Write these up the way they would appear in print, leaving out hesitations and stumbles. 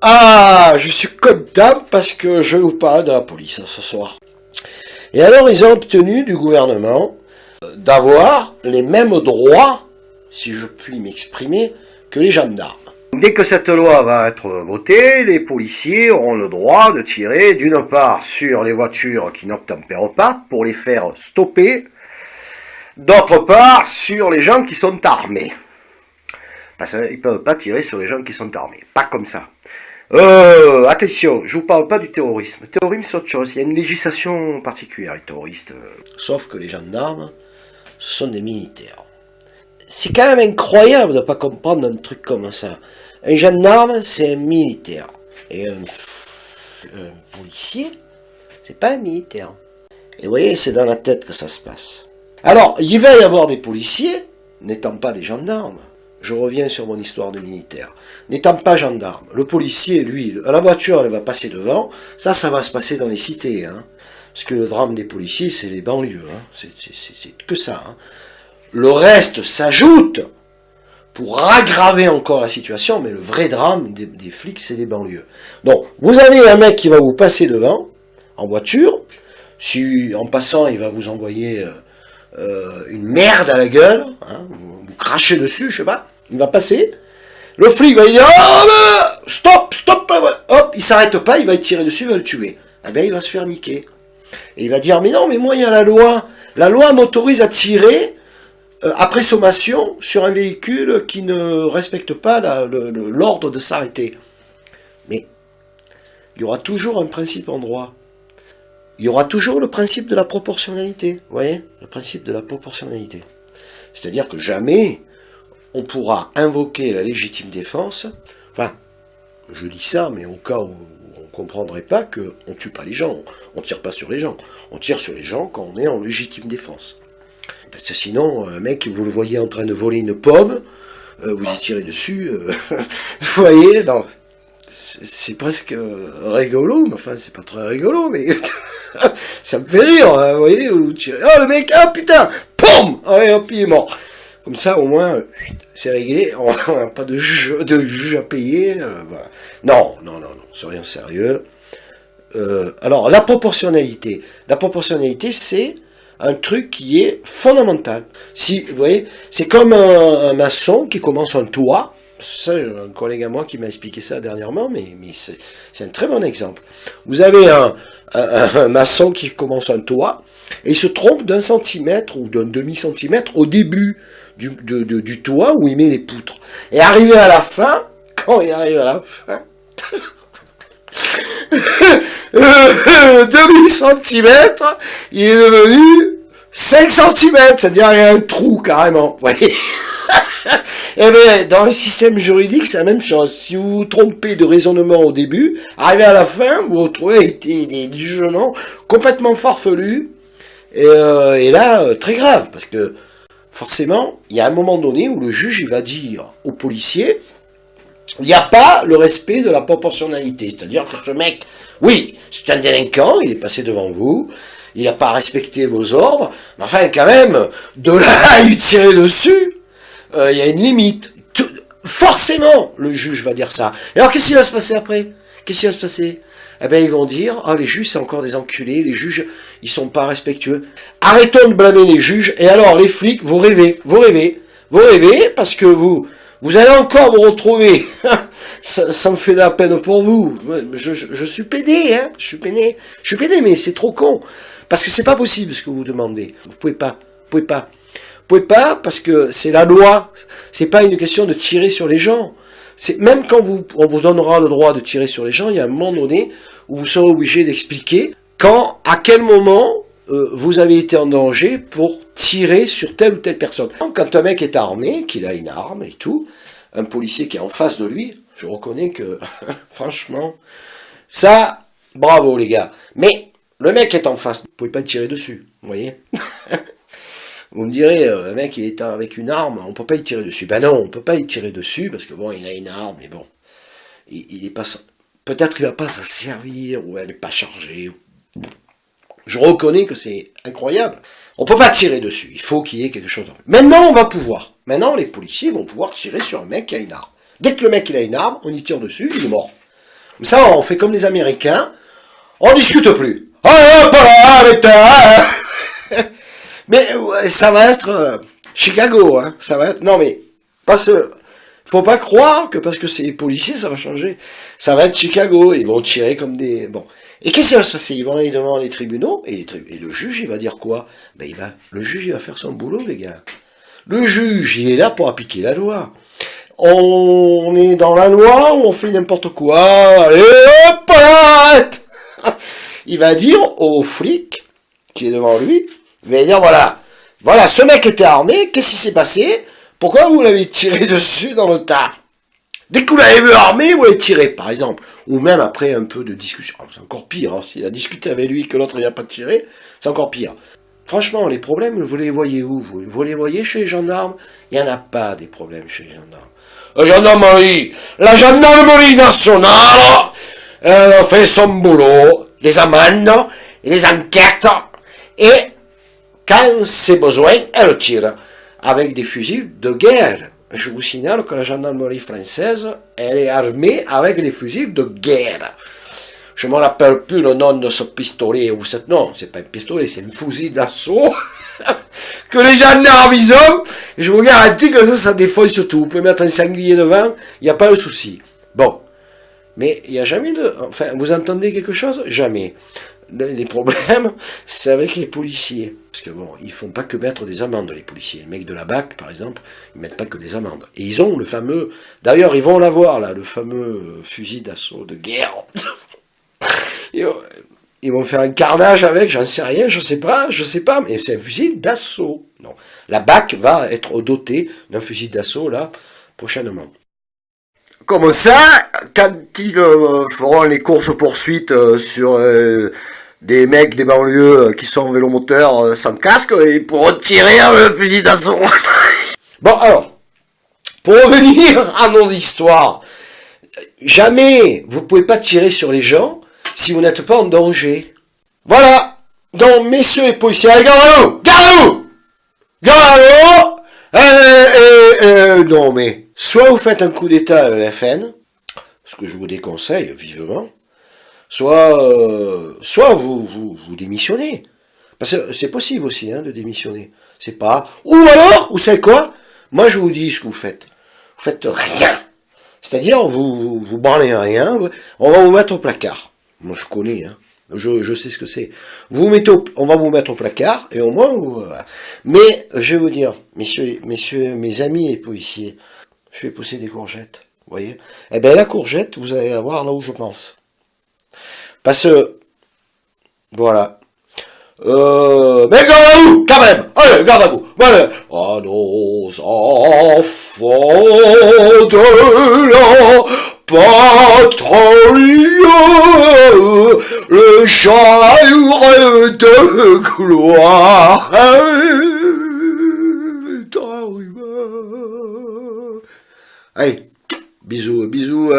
Ah, je suis content parce que je vous parle de la police ce soir. Et alors, ils ont obtenu du gouvernement d'avoir les mêmes droits, si je puis m'exprimer, que les gendarmes. Dès que cette loi va être votée, les policiers auront le droit de tirer d'une part sur les voitures qui n'obtempèrent pas pour les faire stopper, d'autre part sur les gens qui sont armés. Parce qu'ils ne peuvent pas tirer sur les gens qui sont armés. Pas comme ça. Attention, je vous parle pas du terrorisme. Le terrorisme, c'est autre chose. Il y a une législation particulière, les terroristes. Sauf que les gendarmes, ce sont des militaires. C'est quand même incroyable de ne pas comprendre un truc comme ça. Un gendarme, c'est un militaire. Et un policier, c'est pas un militaire. Et vous voyez, c'est dans la tête que ça se passe. Alors, il va y avoir des policiers, n'étant pas des gendarmes. Je reviens sur mon histoire de militaire. N'étant pas gendarme, le policier, lui, la voiture, elle va passer devant. Ça va se passer dans les cités. Hein. Parce que le drame des policiers, c'est les banlieues. Hein. C'est que ça. Hein. Le reste s'ajoute pour aggraver encore la situation, mais le vrai drame des flics, c'est les banlieues. Donc, vous avez un mec qui va vous passer devant, en voiture. Si, en passant, il va vous envoyer une merde à la gueule, hein, vous crachez dessus, je sais pas. Il va passer, le flic va dire oh, stop, hop, il s'arrête pas, il va tirer dessus, il va le tuer. Eh bien, il va se faire niquer. Et il va dire mais non, mais moi il y a la loi m'autorise à tirer après sommation sur un véhicule qui ne respecte pas l'ordre de s'arrêter. Mais il y aura toujours un principe en droit. Il y aura toujours le principe de la proportionnalité, vous voyez, le principe de la proportionnalité. C'est-à-dire que jamais on pourra invoquer la légitime défense, enfin, je dis ça, mais au cas où on ne comprendrait pas qu'on ne tue pas les gens, on ne tire pas sur les gens, on tire sur les gens quand on est en légitime défense. Parce que sinon, un mec, vous le voyez en train de voler une pomme, vous y tirez dessus, vous voyez, non, c'est presque rigolo, mais enfin, c'est pas très rigolo, mais ça me fait rire, hein, vous voyez, vous tirez, oh le mec, ah putain, POUM, ouais, hop, il est mort. Comme ça, au moins, c'est réglé, on n'a pas de juge à payer, voilà. Non, soyons sérieux. Alors, la proportionnalité, c'est un truc qui est fondamental. Si, vous voyez, c'est comme un maçon qui commence un toit, ça, un collègue à moi qui m'a expliqué ça dernièrement, mais c'est un très bon exemple. Vous avez un maçon qui commence un toit, et il se trompe d'un centimètre ou d'un demi-centimètre au début du toit où il met les poutres. Et arrivé à la fin, quand il arrive à la fin, le demi-centimètre, il est devenu 5 centimètres, c'est-à-dire il y a un trou carrément, vous voyez. Et bien, dans le système juridique, c'est la même chose. Si vous vous trompez de raisonnement au début, arrivé à la fin, vous vous retrouvez avec des jugements complètement farfelus, et là, très grave, parce que forcément, il y a un moment donné où le juge il va dire au policier, il n'y a pas le respect de la proportionnalité. C'est-à-dire que ce mec, oui, c'est un délinquant, il est passé devant vous, il n'a pas respecté vos ordres, mais enfin, quand même, de là à lui tirer dessus, il y a une limite. Forcément, le juge va dire ça. Et alors, qu'est-ce qui va se passer après? Qu'est-ce qui va se passer? Eh bien, ils vont dire, ah, les juges, c'est encore des enculés, les juges, ils sont pas respectueux. Arrêtons de blâmer les juges, et alors, les flics, vous rêvez, parce que vous allez encore vous retrouver. Ça me fait de la peine pour vous. Je suis pédé, hein, je suis pédé, mais c'est trop con. Parce que c'est pas possible ce que vous demandez. Vous pouvez pas, parce que c'est la loi. C'est pas une question de tirer sur les gens. Même quand on vous donnera le droit de tirer sur les gens, il y a un moment donné où vous serez obligé d'expliquer à quel moment vous avez été en danger pour tirer sur telle ou telle personne. Quand un mec est armé, qu'il a une arme et tout, un policier qui est en face de lui, je reconnais que, franchement, ça, bravo les gars. Mais le mec est en face, vous ne pouvez pas tirer dessus, vous voyez. Vous me direz, le mec il est avec une arme, on peut pas y tirer dessus. Ben non, on peut pas y tirer dessus, parce que bon, il a une arme, mais bon, il est pas, peut-être qu'il va pas s'en servir, ou elle n'est pas chargée. Je reconnais que c'est incroyable. On peut pas tirer dessus, il faut qu'il y ait quelque chose. Maintenant, on va pouvoir. Maintenant, les policiers vont pouvoir tirer sur un mec qui a une arme. Dès que le mec il a une arme, on y tire dessus, il est mort. Comme ça, on fait comme les Américains, on discute plus. Oh, mais ouais, ça va être Chicago, hein. Ça va être. Non mais parce que faut pas croire que parce que c'est les policiers, ça va changer. Ça va être Chicago. Ils vont tirer comme des bon. Et qu'est-ce qui va se passer? Ils vont aller devant les tribunaux et le juge, il va dire quoi? Ben le juge, il va faire son boulot, les gars. Le juge, il est là pour appliquer la loi. On est dans la loi ou on fait n'importe quoi? Allez, hop, arrête! Il va dire au flic qui est devant lui, il va dire voilà, ce mec était armé, qu'est-ce qui s'est passé? Pourquoi vous l'avez tiré dessus dans le tas? Dès que vous l'avez vu armé, vous l'avez tiré, par exemple. Ou même après un peu de discussion. Oh, c'est encore pire, hein. S'il a discuté avec lui que l'autre n'a pas tiré, c'est encore pire. Franchement, les problèmes, vous les voyez où? Vous les voyez chez les gendarmes? Il n'y en a pas des problèmes chez les gendarmes. La gendarmerie nationale, elle fait son boulot, les amendes, les enquêtes, et quand c'est besoin, elle tire avec des fusils de guerre. Je vous signale que la gendarmerie française, elle est armée avec des fusils de guerre. Je me rappelle plus le nom de ce pistolet, ou cette, non, c'est pas un pistolet, c'est un fusil d'assaut, que les gendarmes ils ont, et je vous garantis que ça défonce tout. Vous pouvez mettre un sanglier devant, il n'y a pas de souci. Bon. Mais il n'y a jamais de, enfin, vous entendez quelque chose? Jamais. Les problèmes, c'est avec les policiers. Parce que bon, ils font pas que mettre des amendes, les policiers. Les mecs de la BAC, par exemple, ils mettent pas que des amendes. Et ils ont le fameux, d'ailleurs, ils vont l'avoir, là, le fameux fusil d'assaut de guerre. Ils vont faire un carnage avec, j'en sais rien, je sais pas, mais c'est un fusil d'assaut. Non. La BAC va être dotée d'un fusil d'assaut, là, prochainement. Comme ça, quand ils feront les courses-poursuites sur des mecs des banlieues qui sont en vélomoteur sans casque, ils pourront tirer un fusil d'assaut. Bon, alors, pour revenir à mon histoire, jamais vous pouvez pas tirer sur les gens si vous n'êtes pas en danger. Voilà. Donc, messieurs les policiers, gardez-vous! Gardez-vous! Gardez-vous! Non, mais, soit vous faites un coup d'état à l'FN, ce que je vous déconseille vivement, soit vous démissionnez. Parce que c'est possible aussi, hein, de démissionner. C'est pas, ou alors, vous savez quoi? Moi, je vous dis ce que vous faites. Vous faites rien. C'est-à-dire, vous branlez rien, on va vous mettre au placard. Moi, je connais, hein. Je sais ce que c'est. On va vous mettre au placard, et au moins, mais, je vais vous dire, messieurs, mes amis et policiers, je vais pousser des courgettes, vous voyez? Eh ben, la courgette, vous allez la voir là où je pense. Parce que, voilà. Mais garde à vous, quand même! Allez, garde à vous! Voilà. À nos enfants de la patrie, le jour de gloire est arrivé. Allez, bisous,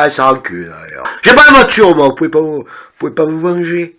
ça recule, d'ailleurs. J'ai pas de voiture, moi, vous pouvez pas vous venger.